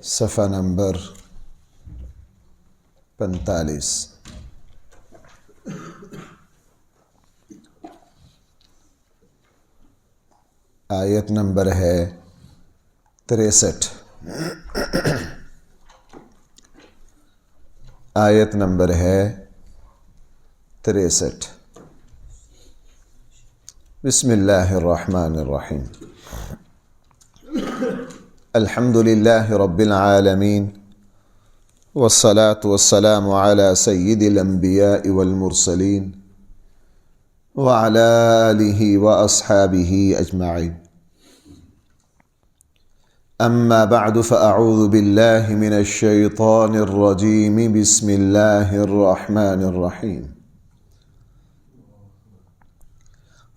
صفحہ نمبر 45۔ آیت نمبر ہے 63۔ آیت نمبر ہے 63۔ بسم اللہ الرحمن الرحیم۔ الحمد للہ رب العالمین والصلاة والسلام علی سید الانبیاء والمرسلین وعلی آلہ واصحابہ اجمعین۔ اما بعد فاعوذ باللہ من الشیطان الرجیم۔ بسم اللہ الرحمن الرحیم۔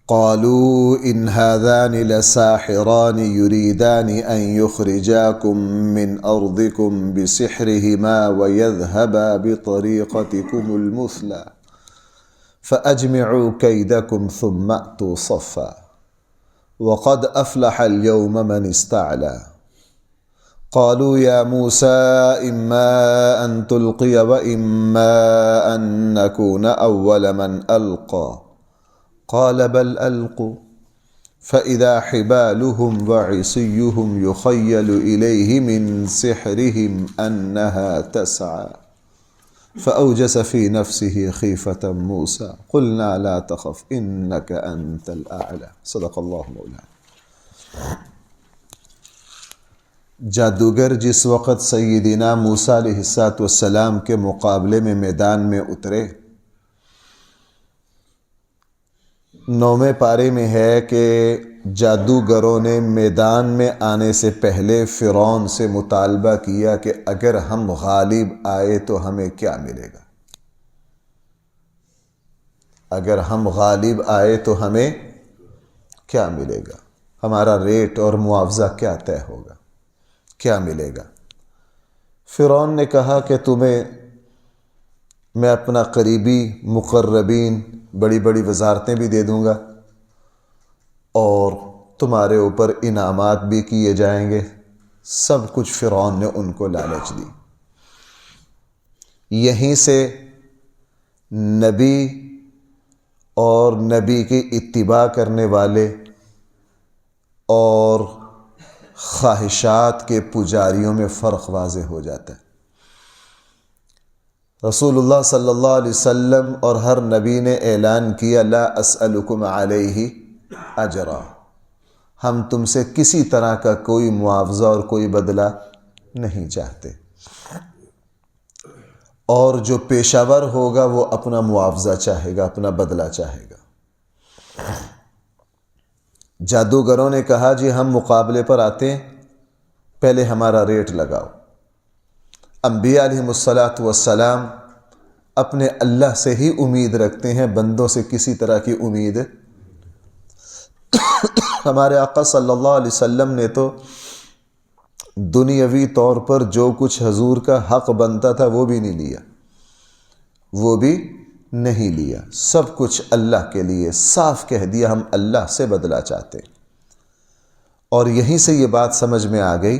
قالوا إن هذان لساحران يريدان أن يخرجاكم من أرضكم بسحرهما ويذهبا بطريقتكم المثلى فأجمعوا كيدكم ثم أتوا صفا وقد أفلح اليوم من استعلى قالوا يا موسى إما أن تلقي وإما أن نكون أول من ألقى قال بل ألقوا فإذا حبالهم وعصيهم يخيل إليه من سحرهم أنها تسعى فأوجس في نفسه خيفة موسى قلنا لا تخف إنك أنت الأعلى صدق الله مولانا۔ جادوگر جس وقت سیدنا موسیٰ علیہ السلام کے مقابلے میں میدان میں اترے، 9ویں پارے میں ہے کہ جادوگروں نے میدان میں آنے سے پہلے فرعون سے مطالبہ کیا کہ اگر ہم غالب آئے تو ہمیں کیا ملے گا، اگر ہم غالب آئے تو ہمیں کیا ملے گا، ہمارا ریٹ اور معاوضہ کیا طے ہوگا، کیا ملے گا۔ فرعون نے کہا کہ تمہیں میں اپنا قریبی مقربین بڑی بڑی وزارتیں بھی دے دوں گا اور تمہارے اوپر انعامات بھی کیے جائیں گے۔ سب کچھ فرعون نے ان کو لالچ دی۔ یہیں سے نبی اور نبی کی اتباع کرنے والے اور خواہشات کے پجاریوں میں فرق واضح ہو جاتا ہے۔ رسول اللہ صلی اللہ علیہ وسلم اور ہر نبی نے اعلان کیا لا اسألکم علیہ اجرا، ہم تم سے کسی طرح کا کوئی معاوضہ اور کوئی بدلہ نہیں چاہتے، اور جو پیشہ ور ہوگا وہ اپنا معاوضہ چاہے گا، اپنا بدلہ چاہے گا۔ جادوگروں نے کہا جی ہم مقابلے پر آتے ہیں، پہلے ہمارا ریٹ لگاؤ۔ انبیاء علیہ السلام اپنے اللہ سے ہی امید رکھتے ہیں، بندوں سے کسی طرح کی امید۔ ہمارے آقا صلی اللہ علیہ وسلم نے تو دنیاوی طور پر جو کچھ حضور کا حق بنتا تھا وہ بھی نہیں لیا، وہ بھی نہیں لیا، سب کچھ اللہ کے لیے صاف کہہ دیا ہم اللہ سے بدلہ چاہتے۔ اور یہیں سے یہ بات سمجھ میں آ گئی،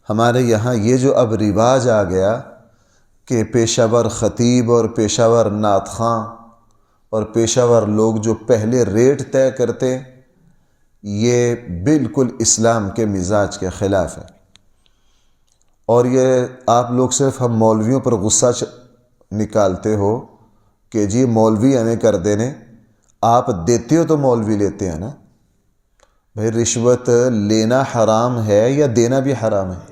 ہمارے یہاں یہ جو اب رواج آ گیا کہ پیشہ ور خطیب اور پیشہ ور نعت خواں اور پیشہ ور لوگ جو پہلے ریٹ طے کرتے، یہ بالکل اسلام کے مزاج کے خلاف ہے۔ اور یہ آپ لوگ صرف ہم مولویوں پر غصہ نکالتے ہو کہ جی مولوی ہمیں کر دینے، آپ دیتے ہو تو مولوی لیتے ہیں نا۔ بھئی رشوت لینا حرام ہے یا دینا بھی حرام ہے؟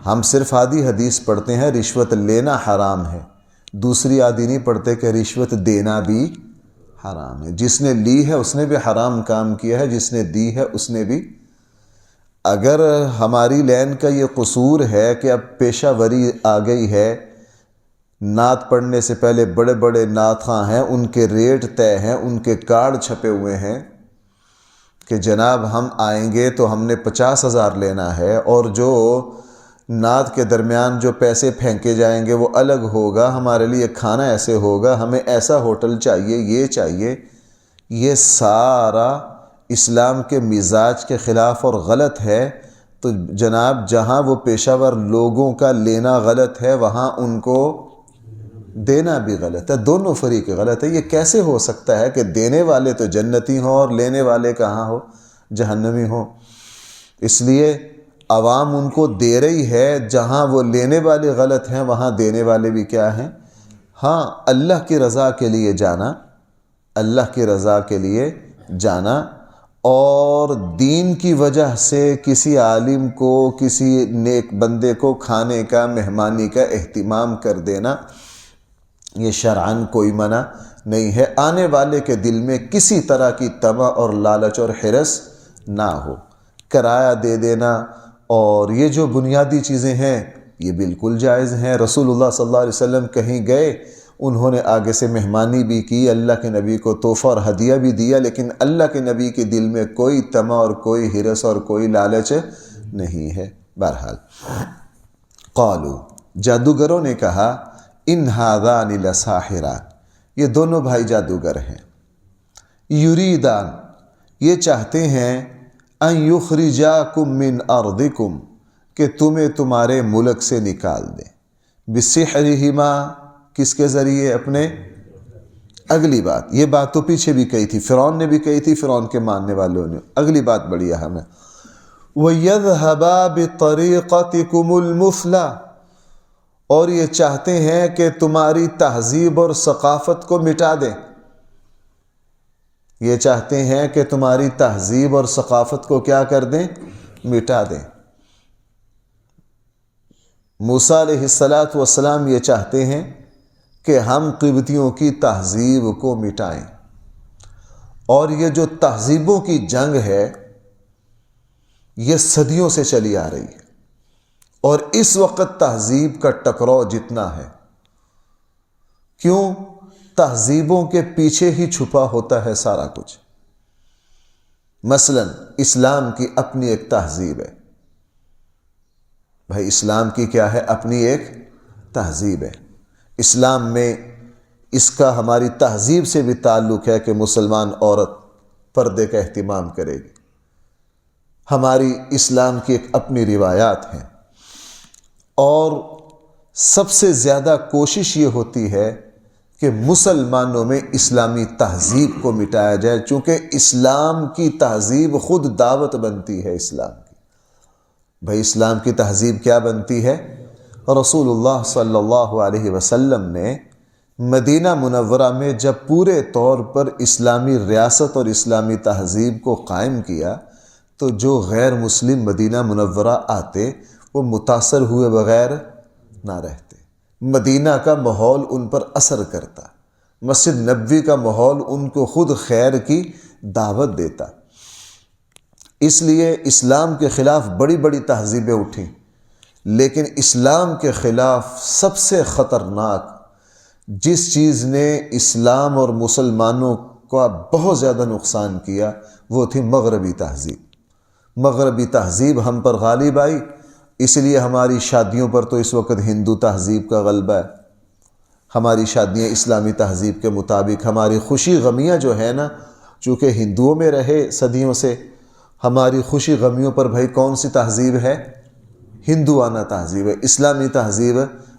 ہم صرف آدھی حدیث پڑھتے ہیں رشوت لینا حرام ہے، دوسری آدھی نہیں پڑھتے کہ رشوت دینا بھی حرام ہے۔ جس نے لی ہے اس نے بھی حرام کام کیا ہے، جس نے دی ہے اس نے بھی۔ اگر ہماری لین کا یہ قصور ہے کہ اب پیشہ وری آ گئی ہے، نعت پڑھنے سے پہلے بڑے بڑے نعت خواں ہیں، ان کے ریٹ طے ہیں، ان کے کارڈ چھپے ہوئے ہیں کہ جناب ہم آئیں گے تو ہم نے 50,000 لینا ہے، اور جو نعت کے درمیان جو پیسے پھینکے جائیں گے وہ الگ ہوگا، ہمارے لیے کھانا ایسے ہوگا، ہمیں ایسا ہوٹل چاہیے، یہ چاہیے۔ یہ سارا اسلام کے مزاج کے خلاف اور غلط ہے۔ تو جناب جہاں وہ پیشہ ور لوگوں کا لینا غلط ہے وہاں ان کو دینا بھی غلط ہے، دونوں فریق غلط ہے۔ یہ کیسے ہو سکتا ہے کہ دینے والے تو جنتی ہوں اور لینے والے کہاں ہو؟ جہنمی ہوں۔ اس لیے عوام ان کو دے رہی ہے، جہاں وہ لینے والے غلط ہیں وہاں دینے والے بھی کیا ہیں؟ ہاں، اللہ کی رضا کے لیے جانا، اللہ کی رضا کے لیے جانا، اور دین کی وجہ سے کسی عالم کو، کسی نیک بندے کو کھانے کا، مہمانی کا اہتمام کر دینا، یہ شرعاً کوئی منع نہیں ہے۔ آنے والے کے دل میں کسی طرح کی طمع اور لالچ اور حرص نہ ہو۔ کرایہ دے دینا اور یہ جو بنیادی چیزیں ہیں یہ بالکل جائز ہیں۔ رسول اللہ صلی اللہ علیہ وسلم کہیں گئے، انہوں نے آگے سے مہمانی بھی کی، اللہ کے نبی کو تحفہ اور ہدیہ بھی دیا، لیکن اللہ کے نبی کے دل میں کوئی طمع اور کوئی حرص اور کوئی لالچ نہیں ہے۔ بہرحال قالوا، جادوگروں نے کہا، ان ھذان لساحران، یہ دونوں بھائی جادوگر ہیں، یریدان، یہ چاہتے ہیں، ان یخرجاکم من ارضکم، کہ تمہیں تمہارے ملک سے نکال دیں، بسحرہما، کس کے ذریعے؟ اپنے، اگلی بات، یہ بات تو پیچھے بھی کہی تھی، فرعون نے بھی کہی تھی، فرعون کے ماننے والوں نے، اگلی بات بڑی اہم ہے، وَيَذْهَبَا بِطَرِيقَتِكُمُ الْمُثْلَى، اور یہ چاہتے ہیں کہ تمہاری تہذیب اور ثقافت کو مٹا دیں، یہ چاہتے ہیں کہ تمہاری تہذیب اور ثقافت کو کیا کر دیں؟ مٹا دیں۔ موسیٰ علیہ السلام یہ چاہتے ہیں کہ ہم قبطیوں کی تہذیب کو مٹائیں، اور یہ جو تہذیبوں کی جنگ ہے یہ صدیوں سے چلی آ رہی ہے، اور اس وقت تہذیب کا ٹکراؤ جتنا ہے، کیوں؟ تہذیبوں کے پیچھے ہی چھپا ہوتا ہے سارا کچھ۔ مثلا اسلام کی اپنی ایک تہذیب ہے، بھائی اسلام کی کیا ہے؟ اپنی ایک تہذیب ہے۔ اسلام میں اس کا ہماری تہذیب سے بھی تعلق ہے کہ مسلمان عورت پردے کا اہتمام کرے گی۔ ہماری اسلام کی ایک اپنی روایات ہیں، اور سب سے زیادہ کوشش یہ ہوتی ہے کہ مسلمانوں میں اسلامی تہذیب کو مٹایا جائے، چونکہ اسلام کی تہذیب خود دعوت بنتی ہے اسلام کی۔ بھائی اسلام کی تہذیب کیا بنتی ہے؟ رسول اللہ صلی اللہ علیہ وسلم نے مدینہ منورہ میں جب پورے طور پر اسلامی ریاست اور اسلامی تہذیب کو قائم کیا تو جو غیر مسلم مدینہ منورہ آتے وہ متاثر ہوئے بغیر نہ رہتے۔ مدینہ کا ماحول ان پر اثر کرتا، مسجد نبوی کا ماحول ان کو خود خیر کی دعوت دیتا۔ اس لیے اسلام کے خلاف بڑی بڑی تہذیبیں اٹھیں، لیکن اسلام کے خلاف سب سے خطرناک جس چیز نے اسلام اور مسلمانوں کا بہت زیادہ نقصان کیا وہ تھی مغربی تہذیب۔ مغربی تہذیب ہم پر غالب آئی، اس لیے ہماری شادیوں پر تو اس وقت ہندو تہذیب کا غلبہ ہے۔ ہماری شادیاں اسلامی تہذیب کے مطابق، ہماری خوشی غمیاں جو ہے نا، چونکہ ہندوؤں میں رہے صدیوں سے، ہماری خوشی غمیوں پر بھائی کون سی تہذیب ہے؟ ہندوانہ تہذیب ہے، اسلامی تہذیب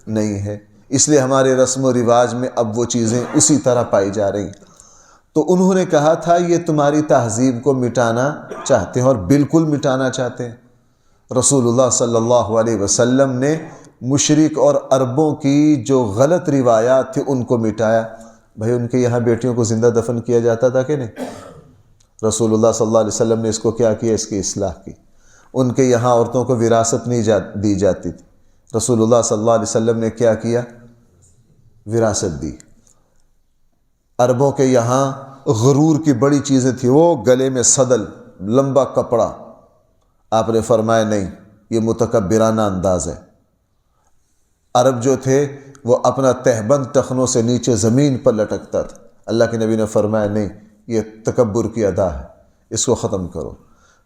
نہیں ہے۔ اس لیے ہمارے رسم و رواج میں اب وہ چیزیں اسی طرح پائی جا رہی ہیں۔ تو انہوں نے کہا تھا یہ تمہاری تہذیب کو مٹانا چاہتے ہیں، اور بالکل مٹانا چاہتے ہیں۔ رسول اللہ صلی اللہ علیہ وسلم نے مشرک اور عربوں کی جو غلط روایات تھی ان کو مٹایا۔ بھائی ان کے یہاں بیٹیوں کو زندہ دفن کیا جاتا تھا کہ نہیں؟ رسول اللہ صلی اللہ علیہ وسلم نے اس کو کیا کیا؟ اس کی اصلاح کی۔ ان کے یہاں عورتوں کو وراثت نہیں دی جاتی تھی، رسول اللہ صلی اللہ علیہ وسلم نے کیا کیا؟ وراثت دی۔ عربوں کے یہاں غرور کی بڑی چیزیں تھیں، وہ گلے میں صدل، لمبا کپڑا، آپ نے فرمایا نہیں، یہ متکبرانہ انداز ہے۔ عرب جو تھے وہ اپنا تہبند ٹخنوں سے نیچے زمین پر لٹکتا تھا، اللہ کے نبی نے فرمایا نہیں، یہ تکبر کی ادا ہے، اس کو ختم کرو۔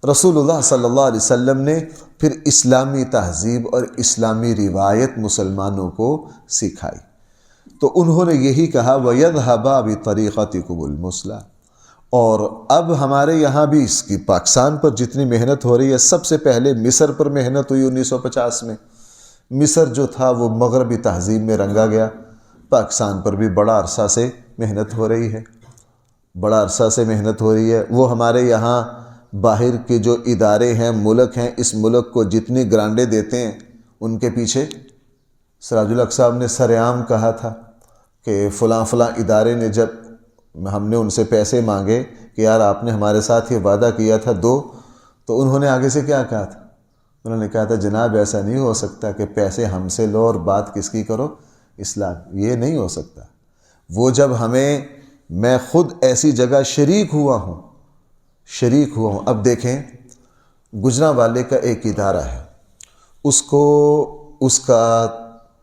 رسول اللہ صلی اللہ علیہ وسلم نے پھر اسلامی تہذیب اور اسلامی روایت مسلمانوں کو سکھائی، تو انہوں نے یہی کہا وَيَذْهَبَا بِطَرِيقَتِكُمُ الْمُثْلَى، اور اب ہمارے یہاں بھی اس کی پاکستان پر جتنی محنت ہو رہی ہے، سب سے پہلے مصر پر محنت ہوئی 1950 میں۔ مصر جو تھا وہ مغربی تہذیب میں رنگا گیا۔ پاکستان پر بھی بڑا عرصہ سے محنت ہو رہی ہے، بڑا عرصہ سے محنت ہو رہی ہے۔ وہ ہمارے یہاں باہر کے جو ادارے ہیں، ملک ہیں، اس ملک کو جتنی گرانٹیں دیتے ہیں، ان کے پیچھے سراج الحق صاحب نے سرعام کہا تھا کہ فلاں فلاں ادارے نے، جب ہم نے ان سے پیسے مانگے کہ یار آپ نے ہمارے ساتھ یہ وعدہ کیا تھا دو، تو انہوں نے آگے سے کیا کہا تھا؟ انہوں نے کہا تھا جناب ایسا نہیں ہو سکتا کہ پیسے ہم سے لو اور بات کس کی کرو، اسلام، یہ نہیں ہو سکتا۔ وہ جب میں خود ایسی جگہ شریک ہوا ہوں۔ اب دیکھیں، گجرانوالے کا ایک ادارہ ہے، اس کا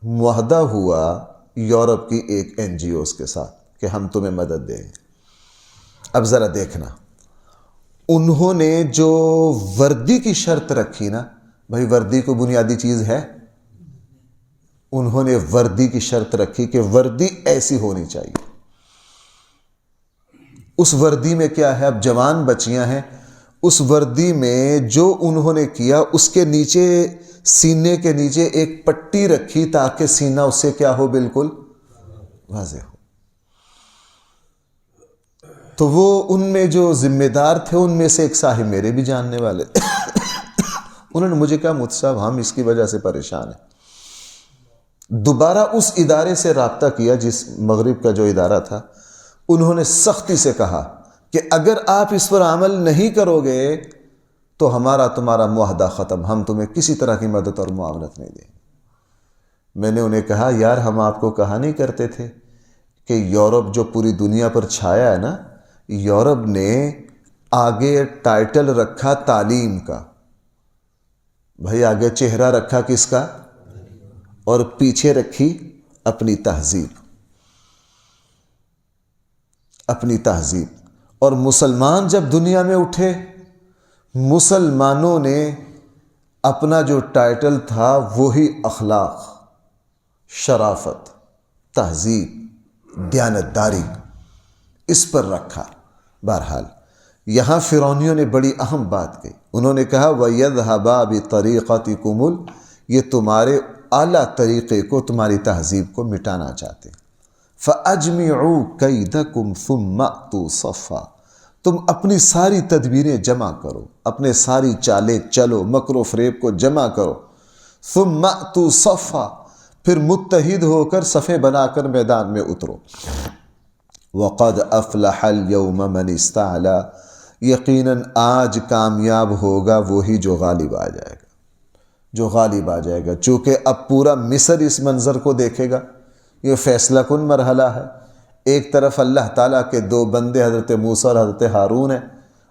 معاہدہ ہوا یورپ کی ایک NGOs کے ساتھ کہ ہم تمہیں مدد دیں گے۔ اب ذرا دیکھنا، انہوں نے جو وردی کی شرط رکھی نا، بھائی وردی کو بنیادی چیز ہے، انہوں نے وردی کی شرط رکھی کہ وردی ایسی ہونی چاہیے۔ اس وردی میں کیا ہے؟ اب جوان بچیاں ہیں، اس وردی میں جو انہوں نے کیا، اس کے نیچے، سینے کے نیچے ایک پٹی رکھی تاکہ سینہ اس سے کیا ہو، بالکل واضح ہو۔ تو وہ ان میں جو ذمہ دار تھے، ان میں سے ایک صاحب میرے بھی جاننے والے انہوں نے مجھے کہا مفتی صاحب ہم اس کی وجہ سے پریشان ہیں۔ دوبارہ اس ادارے سے رابطہ کیا جس مغرب کا جو ادارہ تھا، انہوں نے سختی سے کہا کہ اگر آپ اس پر عمل نہیں کرو گے تو ہمارا تمہارا معاہدہ ختم، ہم تمہیں کسی طرح کی مدد اور معاونت نہیں دیں گے۔ میں نے انہیں کہا یار ہم آپ کو کہا نہیں کرتے تھے کہ یورپ جو پوری دنیا پر چھایا ہے نا، یورپ نے آگے ٹائٹل رکھا تعلیم کا، بھائی آگے چہرہ رکھا کس کا؟ اور پیچھے رکھی اپنی تہذیب۔ اور مسلمان جب دنیا میں اٹھے، مسلمانوں نے اپنا جو ٹائٹل تھا وہی اخلاق، شرافت، تہذیب، دیانتداری، اس پر رکھا۔ بہرحال یہاں فرعونیوں نے بڑی اہم بات کہی، انہوں نے کہا وَيَذْهَبَا بِطَرِيقَتِكُمُ، یہ تمہارے اعلیٰ طریقے کو، تمہاری تہذیب کو مٹانا چاہتے ہیں۔ فَأَجْمِعُوا كَيْدَكُمْ ثُمَّ أْتُوا صَفًّا، تم اپنی ساری تدبیریں جمع کرو، اپنے ساری چالیں چلو، مکر و فریب کو جمع کرو۔ ثُمَّ أْتُوا صَفًّا، پھر متحد ہو کر صفیں بنا کر میدان میں اترو۔ وَقَدْ أَفْلَحَ الْيَوْمَ مَنِ اسْتَعْلَى، یقیناً آج کامیاب ہوگا وہی جو غالب آ جائے گا، چونکہ اب پورا مصر اس منظر کو دیکھے گا۔ یہ فیصلہ کن مرحلہ ہے۔ ایک طرف اللہ تعالیٰ کے دو بندے حضرت موسیٰ اور حضرت ہارون ہیں،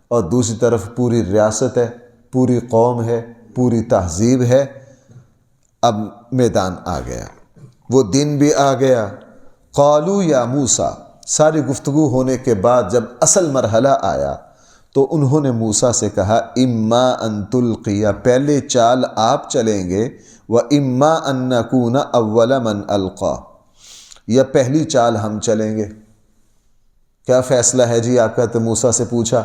اور دوسری طرف پوری ریاست ہے، پوری قوم ہے، پوری تہذیب ہے۔ اب میدان آ گیا، وہ دن بھی آ گیا۔ قالوا یا موسیٰ، ساری گفتگو ہونے کے بعد جب اصل مرحلہ آیا تو انہوں نے موسیٰ سے کہا اما ان تلقی، پہلے چال آپ چلیں گے، و اما ان نکون اول من القا، یا پہلی چال ہم چلیں گے۔ کیا فیصلہ ہے جی آپ کا؟ تو موسیٰ سے پوچھا،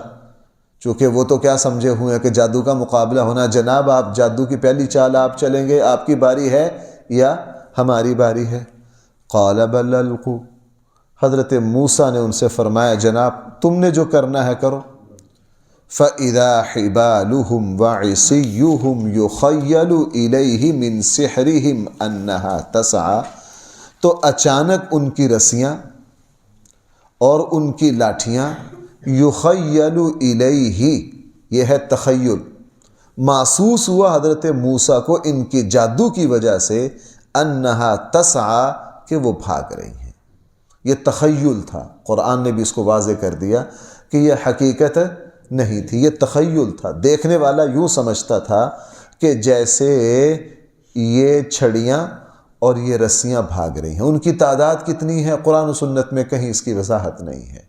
چونکہ وہ تو کیا سمجھے ہوئے ہیں کہ جادو کا مقابلہ ہونا، جناب آپ جادو کی پہلی چال آپ چلیں گے، آپ کی باری ہے یا ہماری باری ہے؟ قال بل القوا، حضرت موسیٰ نے ان سے فرمایا جناب تم نے جو کرنا ہے کرو۔ فَإِذَا حِبَالُهُمْ وَعِصِيُّهُمْ يُخَيَّلُ إِلَيْهِ مِنْ سِحْرِهِمْ أَنَّهَا تَسْعَى، تو اچانک ان کی رسیاں اور ان کی لاٹھیاں، یخیل الیہ، یہ ہے تخیل، محسوس ہوا حضرت موسیٰ کو ان کی جادو کی وجہ سے، انہا تسعی، کہ وہ بھاگ رہی ہیں۔ یہ تخیل تھا، قرآن نے بھی اس کو واضح کر دیا کہ یہ حقیقت نہیں تھی، یہ تخیل تھا۔ دیکھنے والا یوں سمجھتا تھا کہ جیسے یہ چھڑیاں اور یہ رسیاں بھاگ رہی ہیں۔ ان کی تعداد کتنی ہے قرآن و سنت میں کہیں اس کی وضاحت نہیں ہے۔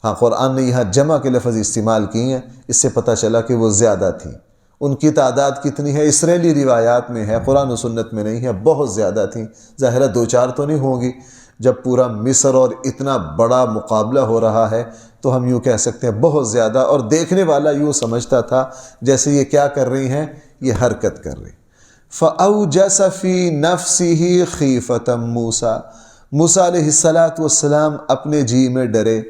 ہاں قرآن نے یہاں جمع کے لفظ استعمال کی ہیں، اس سے پتہ چلا کہ وہ زیادہ تھیں۔ ان کی تعداد کتنی ہے اسرائیلی روایات میں ہے، قرآن و سنت میں نہیں ہے، بہت زیادہ تھیں، ظاہرہ دو چار تو نہیں ہوں گی۔ جب پورا مصر اور اتنا بڑا مقابلہ ہو رہا ہے تو ہم یوں کہہ سکتے ہیں بہت زیادہ، اور دیکھنے والا یوں سمجھتا تھا جیسے یہ کیا کر رہی ہیں، یہ حرکت کر رہی۔ فَأَوْجَسَ فِي نَفْسِهِ خِيفَةً مُوسیٰ، موسیٰ علیہ السلام اپنے جی میں ڈرے۔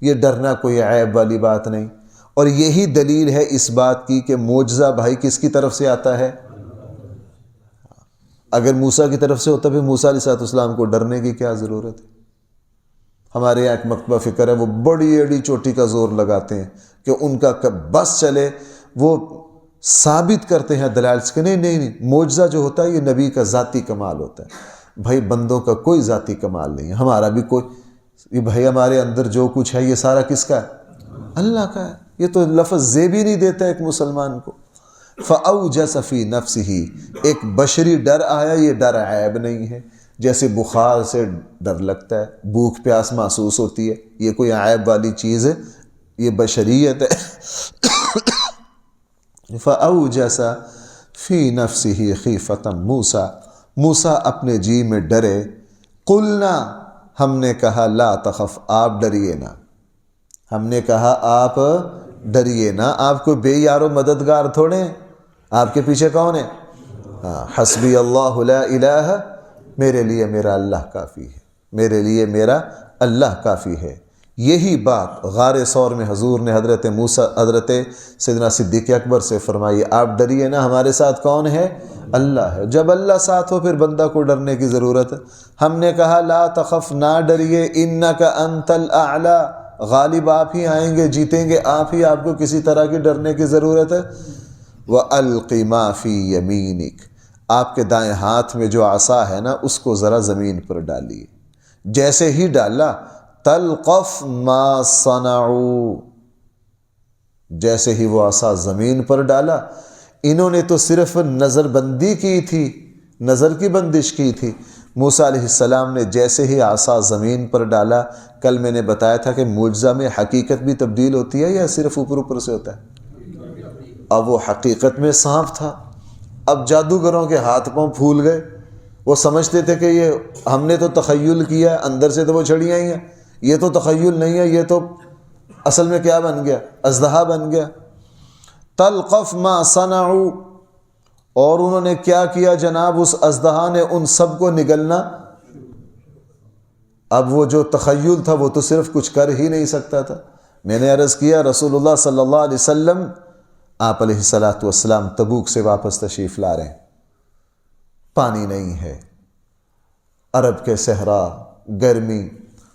یہ ڈرنا کوئی عیب والی بات نہیں، اور یہی دلیل ہے اس بات کی کہ معجزہ بھائی کس کی طرف سے آتا ہے؟ اگر موسیٰ کی طرف سے ہوتا پھر موسیٰ علیہ السلام کو ڈرنے کی کیا ضرورت ہے؟ ہمارے یہاں ایک مکتبہ فکر ہے، وہ بڑی ایڑی چوٹی کا زور لگاتے ہیں کہ ان کا بس چلے، وہ ثابت کرتے ہیں دلائل سے کہ نہیں، معجزہ جو ہوتا ہے یہ نبی کا ذاتی کمال ہوتا ہے۔ بھائی بندوں کا کوئی ذاتی کمال نہیں ہے، ہمارا بھی کوئی، یہ بھائی ہمارے اندر جو کچھ ہے یہ سارا کس کا ہے؟ اللہ کا ہے۔ یہ تو لفظ زیب ہی نہیں دیتا ایک مسلمان کو۔ فَأَوْجَسَ فِي نَفْسِهِ، ایک بشری ڈر آیا، یہ ڈر عیب نہیں ہے، جیسے بخار سے ڈر لگتا ہے، بھوک پیاس محسوس ہوتی ہے، یہ کوئی عیب والی چیز ہے، یہ بشریت ہے۔ فَأَوْجَسَ فِي نَفْسِهِ خِيفَةً مُوسیٰ، موسیٰ اپنے جی میں ڈرے۔ قُلْنَا، ہم نے کہا، لا تخف، آپ ڈریے نہ، ہم نے کہا آپ ڈریے نہ، آپ کوئی بے یار و مددگار تھوڑے ہیں، آپ کے پیچھے کون ہے؟ حسبی اللہ لا الہ، میرے لیے میرا اللہ کافی ہے، میرے لیے میرا اللہ کافی ہے۔ یہی بات غار ثور میں حضور نے حضرت سیدنا صدیق اکبر سے فرمائی، آپ ڈریے نا، ہمارے ساتھ کون ہے؟ اللہ ہے۔ جب اللہ ساتھ ہو پھر بندہ کو ڈرنے کی ضرورت ہے۔ ہم نے کہا لا تخف، نہ ڈریے، انک انت الاعلی، غالب آپ ہی آئیں گے، جیتیں گے آپ ہی، آپ کو کسی طرح کی ڈرنے کی ضرورت ہے۔ وَأَلْقِ مَا فِي يَمِينِكَ، آپ کے دائیں ہاتھ میں جو عصا ہے نا اس کو ذرا زمین پر ڈالیے۔ جیسے ہی ڈالا، تلقف ما صنعوا، جیسے ہی وہ عصا زمین پر ڈالا، انہوں نے تو صرف نظر بندی کی تھی، نظر کی بندش کی تھی۔ موسیٰ علیہ السلام نے جیسے ہی عصا زمین پر ڈالا، کل میں نے بتایا تھا کہ معجزہ میں حقیقت بھی تبدیل ہوتی ہے یا صرف اوپر اوپر سے ہوتا ہے؟ اب وہ حقیقت میں سانپ تھا۔ اب جادوگروں کے ہاتھ پاؤں پھول گئے، وہ سمجھتے تھے کہ یہ ہم نے تو تخیل کیا ہے، اندر سے تو وہ چھڑیاں ہی ہیں، یہ تو تخیل نہیں ہے، یہ تو اصل میں کیا بن گیا؟ اژدہا بن گیا۔ تلقف ما صنعوا، اور انہوں نے کیا کیا جناب؟ اس اژدہا نے ان سب کو نگلنا۔ اب وہ جو تخیل تھا وہ تو صرف کچھ کر ہی نہیں سکتا تھا۔ میں نے عرض کیا رسول اللہ صلی اللہ علیہ وسلم آپ علیہ السلام تبوک سے واپس تشریف لا رہے ہیں، پانی نہیں ہے، عرب کے صحرا، گرمی۔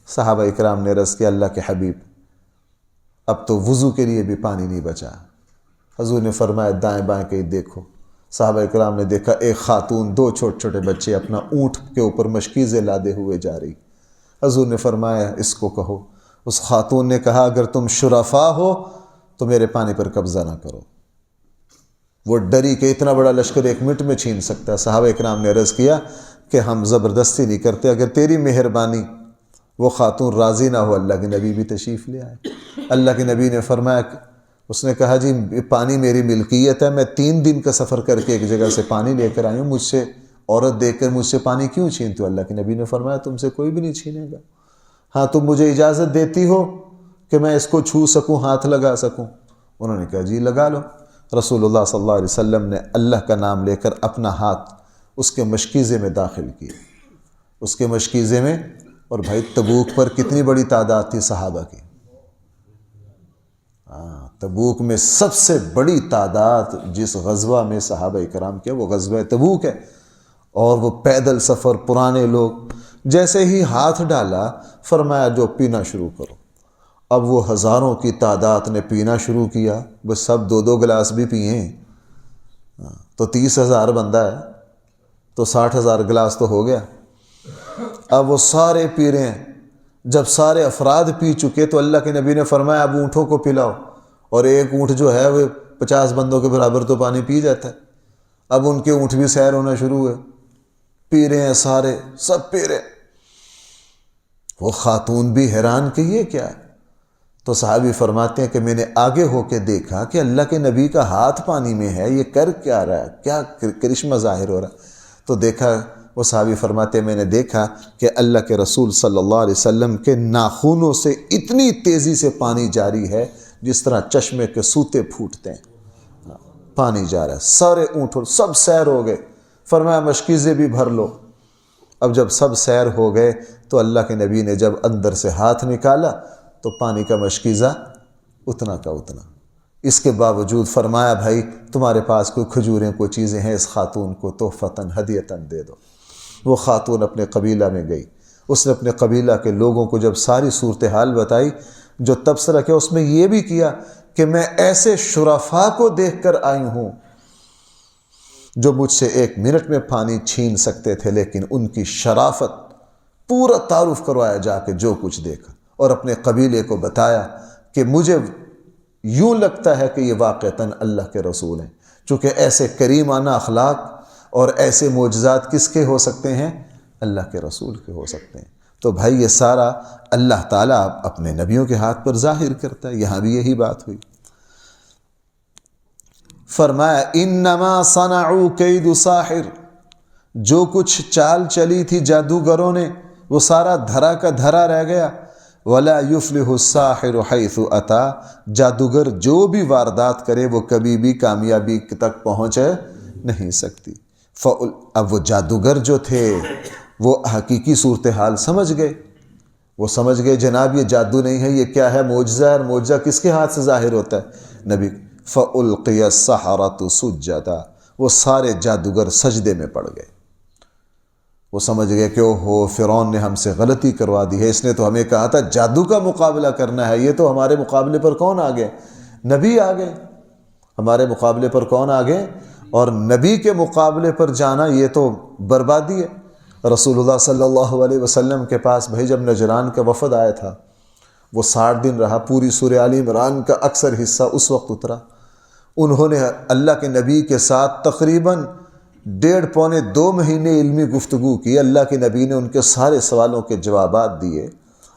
صحابہ اکرام نے عرض کیا اللہ کے حبیب اب تو وضو کے لیے بھی پانی نہیں بچا۔ حضور نے فرمایا دائیں بائیں کہیں دیکھو۔ صحابہ اکرام نے دیکھا ایک خاتون، دو چھوٹے چھوٹے بچے اپنا اونٹ کے اوپر مشکیزیں لادے ہوئے جا رہی۔ حضور نے فرمایا اس کو کہو۔ اس خاتون نے کہا اگر تم شرفا ہو تو میرے پانی پر قبضہ نہ کرو۔ وہ ڈری کہ اتنا بڑا لشکر ایک منٹ میں چھین سکتا ہے۔ صحابہ اکرام نے عرض کیا کہ ہم زبردستی نہیں کرتے، اگر تیری مہربانی وہ خاتون راضی نہ ہو، اللہ کے نبی بھی تشریف لے آئے۔ اللہ کے نبی نے فرمایا، اس نے کہا جی پانی میری ملکیت ہے، میں 3 دن کا سفر کر کے ایک جگہ سے پانی لے کر آئی ہوں، مجھ سے عورت دیکھ کر مجھ سے پانی کیوں چھینتے ہو؟ اللہ کے نبی نے فرمایا تم سے کوئی بھی نہیں چھینے گا، ہاں تم مجھے اجازت دیتی ہو کہ میں اس کو چھو سکوں، ہاتھ لگا سکوں؟ انہوں نے کہا جی لگا لو۔ رسول اللہ صلی اللہ علیہ وسلم نے اللہ کا نام لے کر اپنا ہاتھ اس کے مشکیزے میں داخل کیا، اس کے مشکیزے میں۔ اور بھائی تبوک پر کتنی بڑی تعداد تھی صحابہ کی؟ تبوک میں سب سے بڑی تعداد جس غزوہ میں صحابہ اکرام کے، وہ غزوہ تبوک ہے، اور وہ پیدل سفر، پرانے لوگ۔ جیسے ہی ہاتھ ڈالا فرمایا جو پینا شروع کرو۔ اب وہ ہزاروں کی تعداد نے پینا شروع کیا، بس سب 2 گلاس بھی پیے، تو 30,000 بندہ ہے تو 60,000 گلاس تو ہو گیا۔ اب وہ سارے پی رہے ہیں۔ جب سارے افراد پی چکے تو اللہ کے نبی نے فرمایا اب اونٹوں کو پلاؤ، اور ایک اونٹ جو ہے وہ 50 بندوں کے برابر تو پانی پی جاتا ہے۔ اب ان کے اونٹ بھی سیر ہونا شروع ہوئے، پی رہے ہیں، سارے سب پی رہے۔ وہ خاتون بھی حیران کہ یہ کیا ہے؟ تو صحابی فرماتے ہیں کہ میں نے آگے ہو کے دیکھا کہ اللہ کے نبی کا ہاتھ پانی میں ہے، یہ کر کیا رہا ہے، کیا کرشمہ ظاہر ہو رہا ہے؟ تو دیکھا وہ صحابی فرماتے میں نے دیکھا کہ اللہ کے رسول صلی اللہ علیہ وسلم کے ناخنوں سے اتنی تیزی سے پانی جاری ہے جس طرح چشمے کے سوتے پھوٹتے ہیں، پانی جا رہا ہے، سارے اونٹ سب سیر ہو گئے۔ فرمایا مشکیزیں بھی بھر لو۔ اب جب سب سیر ہو گئے تو اللہ کے نبی نے جب اندر سے ہاتھ نکالا تو پانی کا مشکیزہ اتنا کا اتنا۔ اس کے باوجود فرمایا بھائی تمہارے پاس کوئی کھجوریں کوئی چیزیں ہیں، اس خاتون کو تحفتاً ہدیتاً دے دو۔ وہ خاتون اپنے قبیلہ میں گئی، اس نے اپنے قبیلہ کے لوگوں کو جب ساری صورتحال بتائی، جو تبصرہ کیا اس میں یہ بھی کیا کہ میں ایسے شرفاء کو دیکھ کر آئی ہوں جو مجھ سے 1 منٹ میں پانی چھین سکتے تھے، لیکن ان کی شرافت پورا تعارف کروایا جا کے جو کچھ دیکھا، اور اپنے قبیلے کو بتایا کہ مجھے یوں لگتا ہے کہ یہ واقعتاً اللہ کے رسول ہیں، چونکہ ایسے کریمانہ اخلاق اور ایسے معجزات کس کے ہو سکتے ہیں؟ اللہ کے رسول کے ہو سکتے ہیں۔ تو بھائی یہ سارا اللہ تعالیٰ اپنے نبیوں کے ہاتھ پر ظاہر کرتا ہے، یہاں بھی یہی بات ہوئی۔ فرمایا انما صنعوا کید ساحر، جو کچھ چال چلی تھی جادوگروں نے وہ سارا دھرا کا دھرا رہ گیا۔ ولا یفلح الساحر حیث اتا، جادوگر جو بھی واردات کرے وہ کبھی بھی کامیابی تک پہنچ نہیں سکتی۔ اب وہ جادوگر جو تھے وہ حقیقی صورتحال سمجھ گئے، وہ سمجھ گئے جناب یہ جادو نہیں ہے، یہ کیا ہے؟ معجزہ ہے، اور معجزہ کس کے ہاتھ سے ظاہر ہوتا ہے؟ نبی۔ فَأُلْقِيَ السَّحَرَةُ سُجَّدًا، وہ سارے جادوگر سجدے میں پڑ گئے۔ وہ سمجھ گئے کہ اوہو فرعون نے ہم سے غلطی کروا دی ہے، اس نے تو ہمیں کہا تھا جادو کا مقابلہ کرنا ہے، یہ تو ہمارے مقابلے پر کون آ گئے؟ نبی آ گئے۔ ہمارے مقابلے پر کون آ گئے؟ اور نبی کے مقابلے پر جانا یہ تو بربادی ہے۔ رسول اللہ صلی اللہ علیہ وسلم کے پاس بھائی جب نجران کا وفد آیا تھا، وہ 60 دن رہا، پوری سورہ آل عمران کا اکثر حصہ اس وقت اترا۔ انہوں نے اللہ کے نبی کے ساتھ تقریباً 1.5 پونے 2 مہینے علمی گفتگو کی۔ اللہ کے نبی نے ان کے سارے سوالوں کے جوابات دیے۔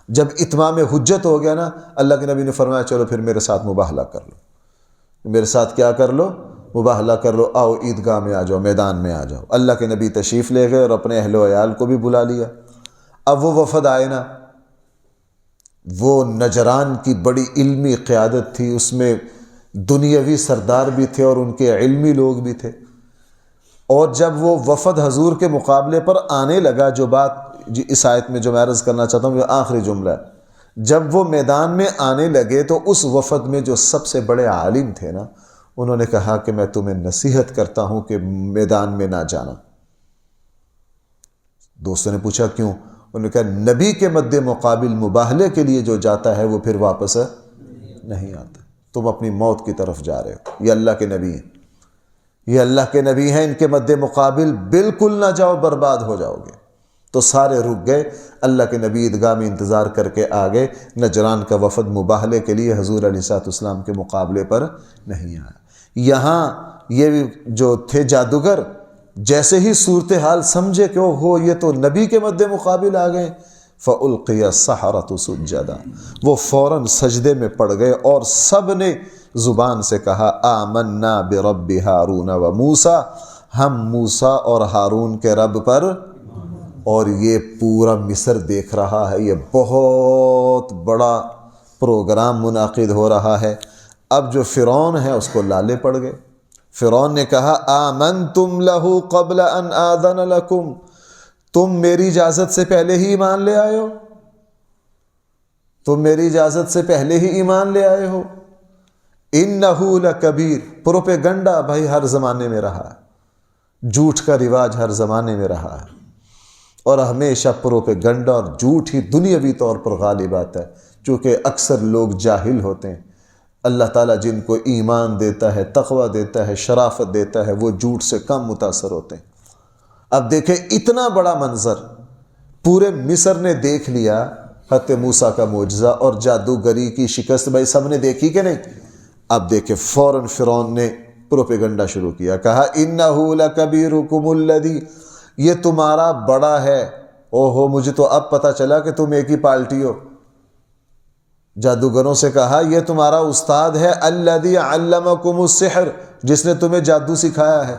جب اتمام حجت ہو گیا نا، اللہ کے نبی نے فرمایا چلو پھر میرے ساتھ مباہلہ کر لو، میرے ساتھ کیا کر لو؟ مباہلہ کر لو، آؤ عیدگاہ میں آ جاؤ، میدان میں آ جاؤ۔ اللہ کے نبی تشریف لے گئے اور اپنے اہل و عیال کو بھی بلا لیا۔ اب وہ وفد آئے نا، وہ نجران کی بڑی علمی قیادت تھی، اس میں دنیاوی سردار بھی تھے اور ان کے علمی لوگ بھی تھے۔ اور جب وہ وفد حضور کے مقابلے پر آنے لگا، جو بات اس آیت میں جو میں عرض کرنا چاہتا ہوں وہ آخری جملہ ہے، جب وہ میدان میں آنے لگے تو اس وفد میں جو سب سے بڑے عالم تھے نا، انہوں نے کہا کہ میں تمہیں نصیحت کرتا ہوں کہ میدان میں نہ جانا۔ دوستوں نے پوچھا کیوں؟ انہوں نے کہا نبی کے مد مقابل مباہلے کے لیے جو جاتا ہے وہ پھر واپس نہیں آتا، تم اپنی موت کی طرف جا رہے ہو۔ یہ اللہ کے نبی ہیں، یہ اللہ کے نبی ہیں، ان کے مد مقابل بالکل نہ جاؤ، برباد ہو جاؤ گے۔ تو سارے رک گئے، اللہ کے نبی عیدگاہ میں انتظار کر کے آ گئے۔ نجران کا وفد مباہلے کے لیے حضور علیہ الصلوۃ والسلام کے مقابلے پر نہیں آیا۔ یہاں یہ جو تھے جادوگر جیسے ہی صورتحال سمجھے کہ ہو یہ تو نبی کے مد مقابل آ گئے، فَأُلْقِيَ السَّحَرَةُ سُجَّدًا، وہ فوراً سجدے میں پڑ گئے اور سب نے زبان سے کہا آمنا برب ہارون و موسیٰ، ہم موسیٰ اور ہارون کے رب پر۔ اور یہ پورا مصر دیکھ رہا ہے، یہ بہت بڑا پروگرام منعقد ہو رہا ہے۔ اب جو فرعون ہے اس کو لالے پڑ گئے۔ فرعون نے کہا آمنتم لہ قبل ان آذن لکم، تم میری اجازت سے پہلے ہی ایمان لے آئے ہو، تم میری اجازت سے پہلے ہی ایمان لے آئے ہو۔ انہ لکبیر، پروپیگنڈا بھائی ہر زمانے میں رہا ہے، جھوٹ کا رواج ہر زمانے میں رہا ہے، اور ہمیشہ پروپیگنڈا اور جھوٹ ہی دنیاوی طور پر غالب آتا ہے، چونکہ اکثر لوگ جاہل ہوتے ہیں۔ اللہ تعالیٰ جن کو ایمان دیتا ہے، تقوی دیتا ہے، شرافت دیتا ہے، وہ جھوٹ سے کم متاثر ہوتے ہیں۔ اب دیکھیں اتنا بڑا منظر پورے مصر نے دیکھ لیا، حضرت موسیٰ کا معجزہ اور جادوگری کی شکست بھائی سب نے دیکھی کہ نہیں؟ اب دیکھیں فوراً فرعون نے پروپیگنڈا شروع کیا، کہا انہ لکبیرکم الذی، یہ تمہارا بڑا ہے۔ اوہو مجھے تو اب پتہ چلا کہ تم ایک ہی پالٹی ہو۔ جادوگروں سے کہا یہ تمہارا استاد ہے، الذی علمکم السحر، جس نے تمہیں جادو سکھایا ہے۔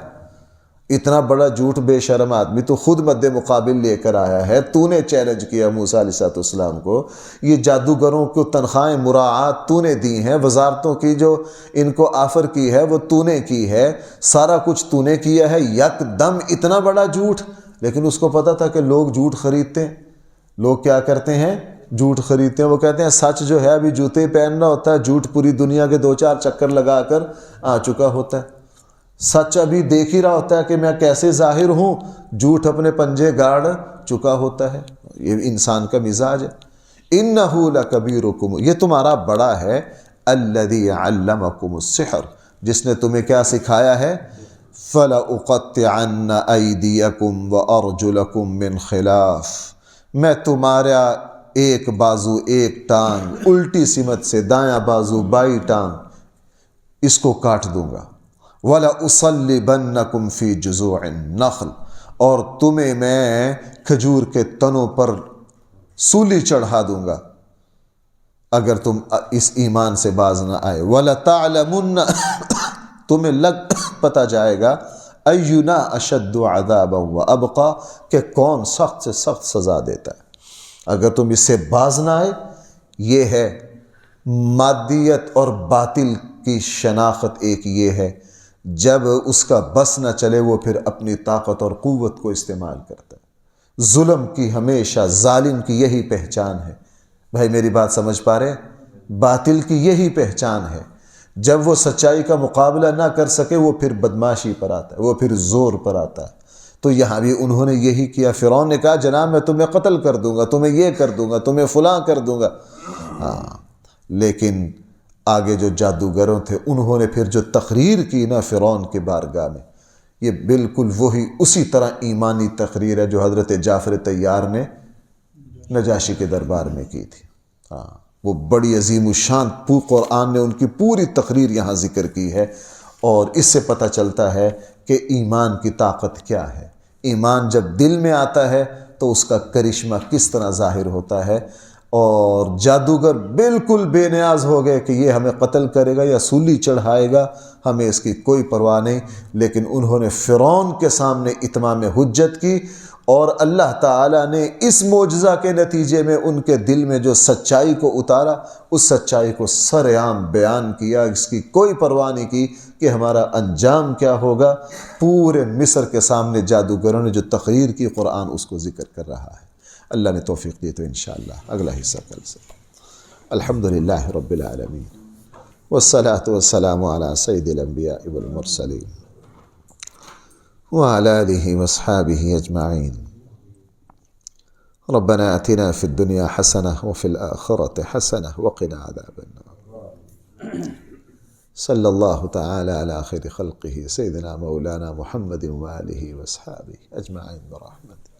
اتنا بڑا جھوٹ بے شرم آدمی تو خود مد مقابل لے کر آیا ہے، تو نے چیلنج کیا موسیٰ علیہ السلام کو، یہ جادوگروں کو تنخواہیں مراعات تو نے دی ہیں، وزارتوں کی جو ان کو آفر کی ہے وہ تو نے کی ہے، سارا کچھ تو نے کیا ہے، یک دم اتنا بڑا جھوٹ۔ لیکن اس کو پتا تھا کہ لوگ جھوٹ خریدتے ہیں، لوگ کیا کرتے ہیں، جھوٹ خریدتے ہیں۔ وہ کہتے ہیں سچ جو ہے ابھی جوتے پہننا ہوتا ہے، جھوٹ پوری دنیا کے 2-4 چکر لگا کر آ چکا ہوتا ہے، سچ ابھی دیکھ ہی رہا ہوتا ہے کہ میں کیسے ظاہر ہوں، جھوٹ اپنے پنجے گاڑ چکا ہوتا ہے۔ یہ انسان کا مزاج ہے۔ اِنَّهُ لَكَبِيرُكُمْ، یہ تمہارا بڑا ہے، الَّذِي عَلَّمَكُمُ السِّحْرَ، جس نے تمہیں کیا سکھایا ہے، فَلَأُقَطِّعَنَّ أَيْدِيَكُمْ وَأَرْجُلَكُمْ مِنْ خِلَافٍ، میں تمہارا ایک بازو ایک ٹانگ الٹی سمت سے، دایاں بازو بائیں ٹانگ، اس کو کاٹ دوں گا۔ وَلَأُصَلِّبَنَّكُمْ فِي جُذُوعِ النَّخْلِ، اور تمہیں میں کھجور کے تنوں پر سولی چڑھا دوں گا اگر تم اس ایمان سے باز نہ آئے۔ وَلَتَعْلَمُنَّ، تمہیں پتہ جائے گا، أَيُّنَا أَشَدُّ عَذَابًا وَأَبْقَىٰ، کہ کون سخت سے سخت سزا دیتا ہے اگر تم اس سے باز نہ آئے۔ یہ ہے مادیت اور باطل کی شناخت، ایک یہ ہے جب اس کا بس نہ چلے وہ پھر اپنی طاقت اور قوت کو استعمال کرتا ہے۔ ظلم کی ہمیشہ ظالم کی یہی پہچان ہے۔ بھائی میری بات سمجھ پا رہے ہیں؟ باطل کی یہی پہچان ہے، جب وہ سچائی کا مقابلہ نہ کر سکے وہ پھر بدماشی پر آتا ہے، وہ پھر زور پر آتا ہے۔ تو یہاں بھی انہوں نے یہی کیا۔ فرعون نے کہا جناب میں تمہیں قتل کر دوں گا، تمہیں یہ کر دوں گا، تمہیں فلاں کر دوں گا، لیکن آگے جو جادوگروں تھے انہوں نے پھر جو تقریر کی نا فرعون کی بارگاہ میں، یہ بالکل وہی اسی طرح ایمانی تقریر ہے جو حضرت جعفر طیار نے نجاشی کے دربار میں کی تھی۔ وہ بڑی عظیم الشان قرآن نے ان کی پوری تقریر یہاں ذکر کی ہے، اور اس سے پتہ چلتا ہے کہ ایمان کی طاقت کیا ہے۔ ایمان جب دل میں آتا ہے تو اس کا کرشمہ کس طرح ظاہر ہوتا ہے، اور جادوگر بالکل بے نیاز ہو گئے کہ یہ ہمیں قتل کرے گا یا سولی چڑھائے گا، ہمیں اس کی کوئی پرواہ نہیں، لیکن انہوں نے فرعون کے سامنے اتمام حجت کی، اور اللہ تعالیٰ نے اس معجزہ کے نتیجے میں ان کے دل میں جو سچائی کو اتارا، اس سچائی کو سر عام بیان کیا، اس کی کوئی پرواہ نہیں کی کہ ہمارا انجام کیا ہوگا۔ پورے مصر کے سامنے جادوگروں نے جو تقریر کی، قرآن اس کو ذکر کر رہا ہے۔ اللہ نے توفیق دی تو انشاءاللہ اگلا حصہ کل سے۔ الحمدللہ رب العالمین، والصلاة والسلام علی سید الانبیاء والمرسلین وعلى آله وأصحابه أجمعين۔ ربنا آتنا في الدنيا حسنة وفي الآخرة حسنة وقنا عذاب النار۔ صلى الله تعالى على خير خلقه سيدنا مولانا محمد وآله وأصحابه أجمعين برحمته۔